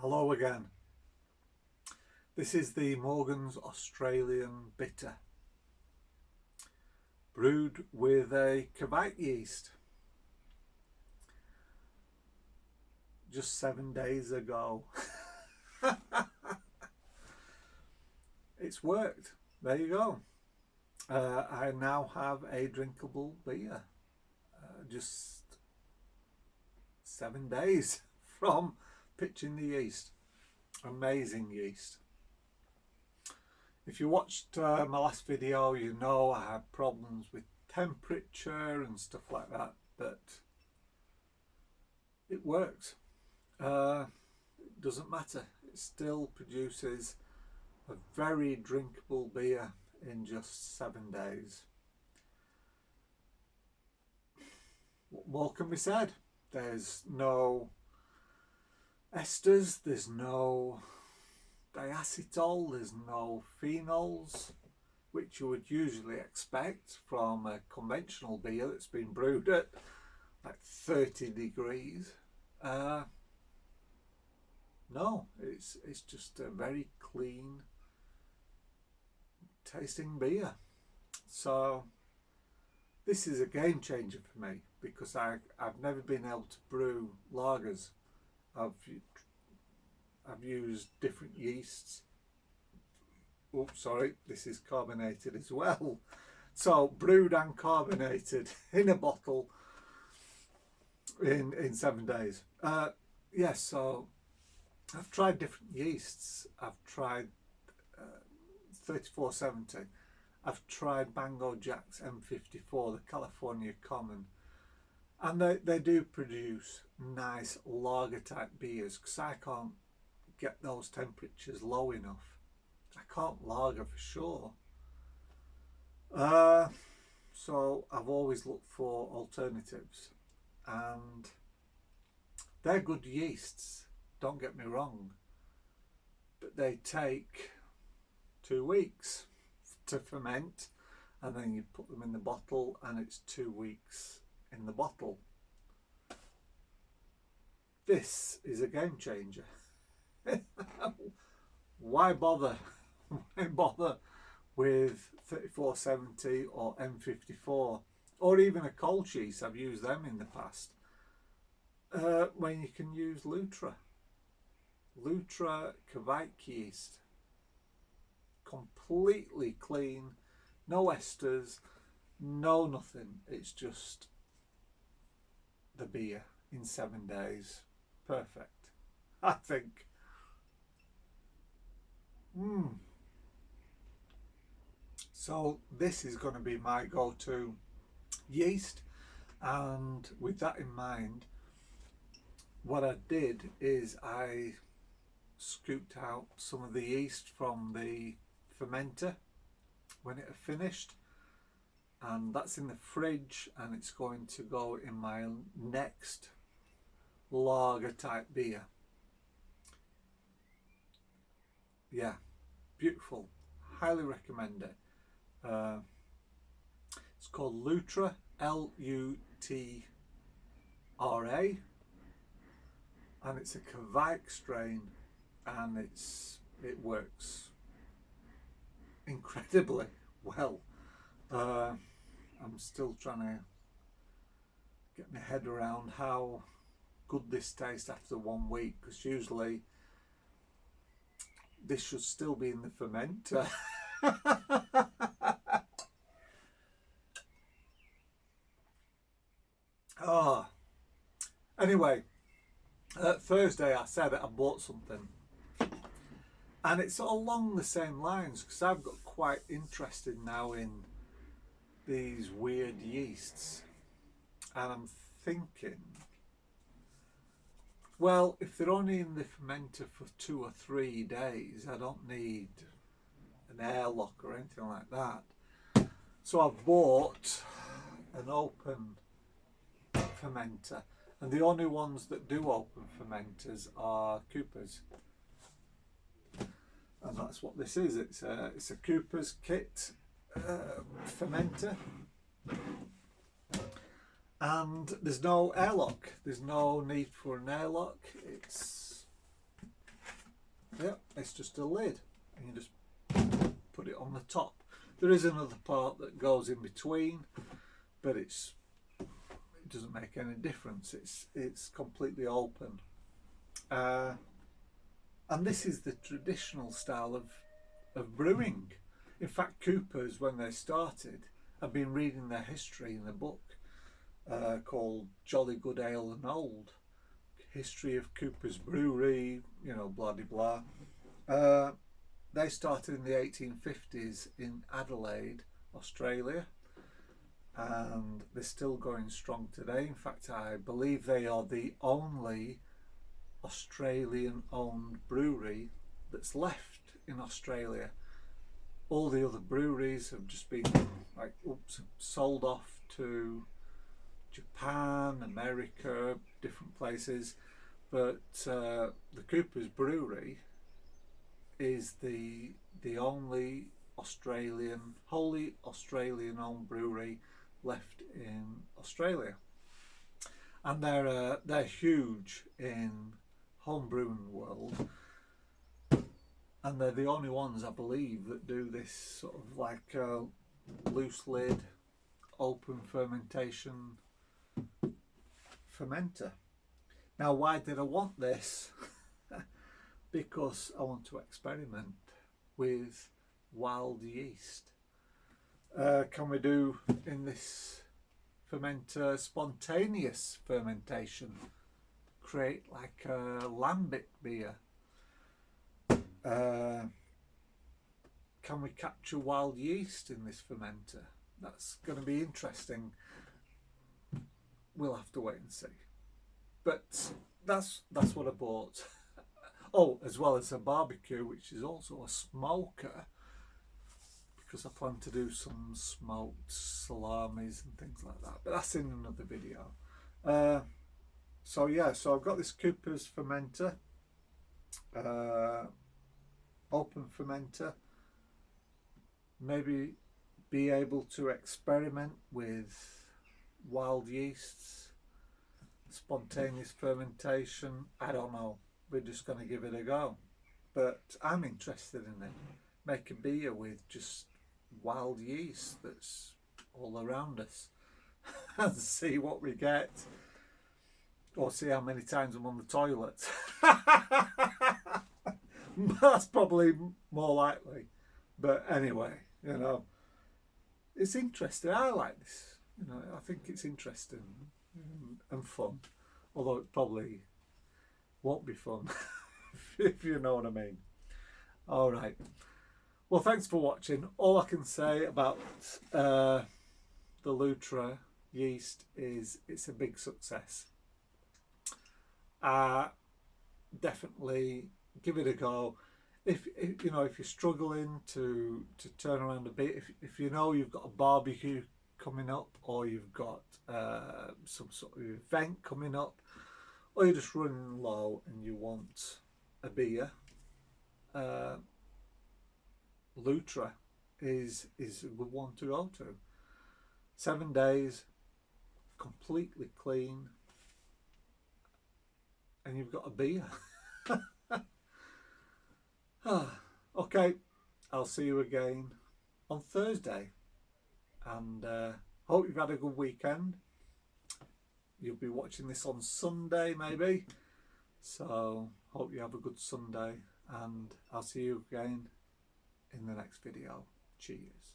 Hello again. This is the Morgan's Australian Bitter, brewed with a Kveik yeast. Just 7 days ago. It's worked. There you go. I now have a drinkable beer. Just 7 days from pitching the yeast. Amazing yeast. If you watched my last video, you know I had problems with temperature and stuff like that, but it works. It doesn't matter. It still produces a very drinkable beer in just 7 days. What more can be said? There's no esters, there's no diacetyl, there's no phenols, which you would usually expect from a conventional beer that's been brewed at like 30 degrees. No, it's just a very clean tasting beer. So this is a game changer for me because I've never been able to brew lagers. I've used different yeasts. Oh, sorry, this is carbonated as well. So brewed and carbonated in a bottle in 7 days. Yes, so I've tried different yeasts. I've tried 3470. I've tried Mango Jack's M54, the California Common. And they do produce nice lager type beers because I can't get those temperatures low enough. I can't lager for sure. So I've always looked for alternatives, and they're good yeasts, don't get me wrong, but they take 2 weeks to ferment, and then you put them in the bottle and it's 2 weeks in the bottle. This is a game changer. Why bother? Why bother with 3470 or M54 or even a cold cheese? I've used them in the past. When you can use Lutra Kveik yeast, completely clean, no esters, no nothing. It's just the beer in 7 days. Perfect, I think. So this is going to be my go-to yeast, and with that in mind, what I did is I scooped out some of the yeast from the fermenter when it had finished, and that's in the fridge, and it's going to go in my next lager type beer. Yeah, beautiful, highly recommend it. It's called Lutra, Lutra, and it's a Kveik strain, and it works incredibly well. I'm still trying to get my head around how good this tastes after 1 week, because usually this should still be in the fermenter. Oh, anyway, Thursday I said I bought something, and it's along the same lines because I've got quite interested now in these weird yeasts, and I'm thinking, well, if they're only in the fermenter for 2 or 3 days, I don't need an airlock or anything like that. So I've bought an open fermenter, and the only ones that do open fermenters are Cooper's, and that's what this is. It's a Cooper's kit fermenter, and there's no airlock. There's no need for an airlock. It's yeah, it's just a lid, and you just put it on the top. There is another part that goes in between, but it doesn't make any difference. It's completely open, and this is the traditional style of brewing. In fact, Coopers, when they started, I've been reading their history in a book called Jolly Good Ale and Old. History of Cooper's Brewery, you know, blah de blah. They started in the 1850s in Adelaide, Australia, and they're still going strong today. In fact, I believe they are the only Australian owned brewery that's left in Australia. All the other breweries have just been like sold off to Japan, America, different places, but the Cooper's Brewery is the only wholly Australian owned brewery left in Australia, and they're huge in home brewing world, and they're the only ones, I believe, that do this sort of like loose lid, open fermentation fermenter. Now, why did I want this? Because I want to experiment with wild yeast. Can we do in this fermenter spontaneous fermentation? Create like a lambic beer. Can we capture wild yeast in this fermenter? That's going to be interesting. We'll have to wait and see. But that's what I bought. Oh, as well as a barbecue, which is also a smoker, because I plan to do some smoked salamis and things like that. But that's in another video. So yeah, so I've got this Cooper's fermenter, open fermenter. Maybe be able to experiment with wild yeasts, spontaneous fermentation. I don't know. We're just going to give it a go. But I'm interested in it. Make a beer with just wild yeast that's all around us and see what we get. Or see how many times I'm on the toilet. That's probably more likely. But anyway, you know, it's interesting. I like this. You know, I think it's interesting and fun. Although it probably won't be fun, if you know what I mean. All right. Well, thanks for watching. All I can say about the Lutra yeast is it's a big success. Definitely give it a go. If you know, if you're struggling to turn around a bit, if you know you've got a barbecue coming up, or you've got some sort of event coming up, or you're just running low and you want a beer, Lutra is a good one to go to. 7 days, completely clean, and you've got a beer. Okay, I'll see you again on Thursday, and hope you've had a good weekend. You'll be watching this on Sunday maybe, so hope you have a good Sunday, and I'll see you again in the next video. Cheers.